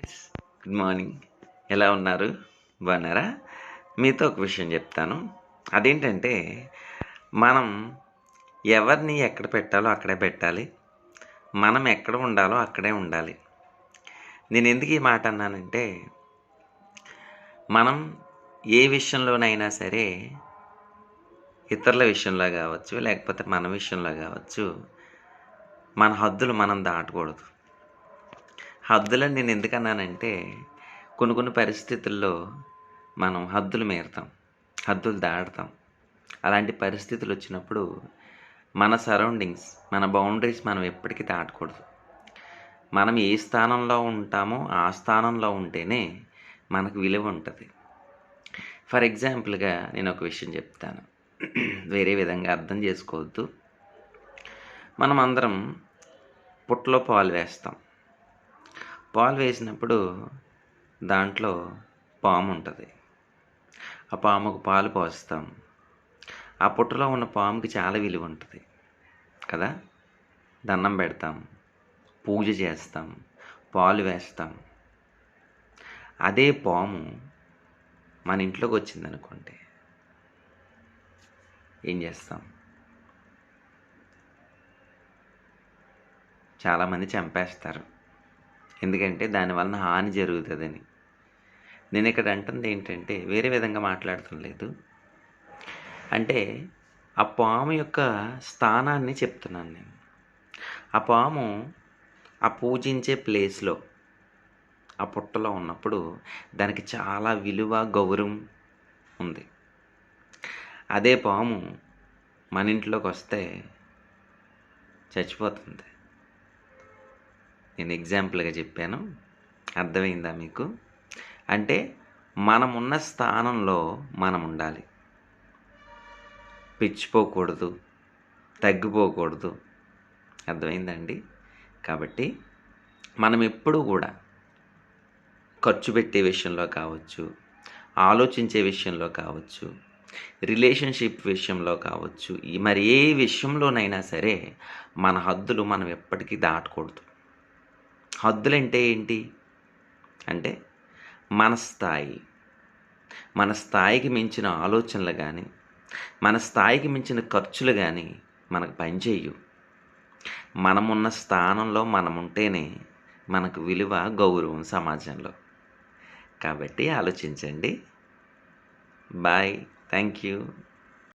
Good morning. ఎలా ఉన్నారు? బాగున్నారా? మీతో ఒక విషయం చెప్తాను. అదేంటంటే, మనం ఎవరిని ఎక్కడ పెట్టాలో అక్కడే పెట్టాలి. మనం ఎక్కడ ఉండాలో అక్కడే ఉండాలి. నేను ఎందుకు ఈ మాట అన్నానంటే, మనం ఏ విషయంలోనైనా సరే, ఇతరుల విషయంలో కావచ్చు, లేకపోతే మన విషయంలో కావచ్చు, మన హద్దులు మనం దాటకూడదు. హద్దులని నేను ఎందుకన్నానంటే, కొన్ని పరిస్థితుల్లో మనం హద్దులు మీరుతాం. హద్దులు దాటుతాం. అలాంటి పరిస్థితులు వచ్చినప్పుడు మన సరౌండింగ్స్, మన బౌండరీస్ మనం ఎప్పటికీ దాటకూడదు. మనం ఏ స్థానంలో ఉంటామో ఆ స్థానంలో ఉంటేనే మనకు విలువ ఉంటుంది. ఫర్ ఎగ్జాంపుల్‌గా నేను ఒక విషయం చెప్తాను. వేరే విధంగా అర్థం చేసుకోవద్దు. మనమందరం పుట్టలో పాలు వేస్తాం. పాలు వేసినప్పుడు దాంట్లో పాము ఉంటుంది. ఆ పాముకు పాలు పోస్తాం. ఆ పుట్టలో ఉన్న పాముకి చాలా విలువ ఉంటుంది కదా. దండం పెడతాం, పూజ చేస్తాం, పాలు వేస్తాం. అదే పాము మన ఇంట్లోకి వచ్చిందనుకోండి, ఏం చేస్తాం? చాలామంది చంపేస్తారు. ఎందుకంటే దానివలన హాని జరుగుతుందని. నేను ఇక్కడ అంటుంది ఏంటంటే, వేరే విధంగా మాట్లాడటం లేదు. అంటే ఆ పాము యొక్క స్థానాన్ని చెప్తున్నాను నేను. ఆ పాము ఆ పూజించే ప్లేస్‌లో, ఆ పుట్టలో ఉన్నప్పుడు దానికి చాలా విలువ, గౌరవం ఉంది. అదే పాము మన ఇంట్లోకి వస్తే చచ్చిపోతుంది. నేను ఎగ్జాంపుల్‌గా చెప్పాను. అర్థమైందా మీకు? అంటే మనమున్న స్థానంలో మనం ఉండాలి. పిచ్చిపోకూడదు, తగ్గిపోకూడదు. అర్థమైందండి? కాబట్టి మనం ఎప్పుడూ కూడా ఖర్చు పెట్టే విషయంలో కావచ్చు, ఆలోచించే విషయంలో కావచ్చు, రిలేషన్‌షిప్ విషయంలో కావచ్చు, మరి ఏ విషయంలోనైనా సరే మన హద్దులు మనం ఎప్పటికీ దాటకూడదు. హద్దులంటే ఏంటి? అంటే మన స్థాయి, మన స్థాయికి మించిన ఆలోచనలు గానీ, మన స్థాయికి మించిన ఖర్చులు గానీ మనకు పనిచేయవు. మనమున్న స్థానంలో మనముంటేనే మనకు విలువ, గౌరవం సమాజంలో. కాబట్టి ఆలోచించండి. బాయ్. Thank you.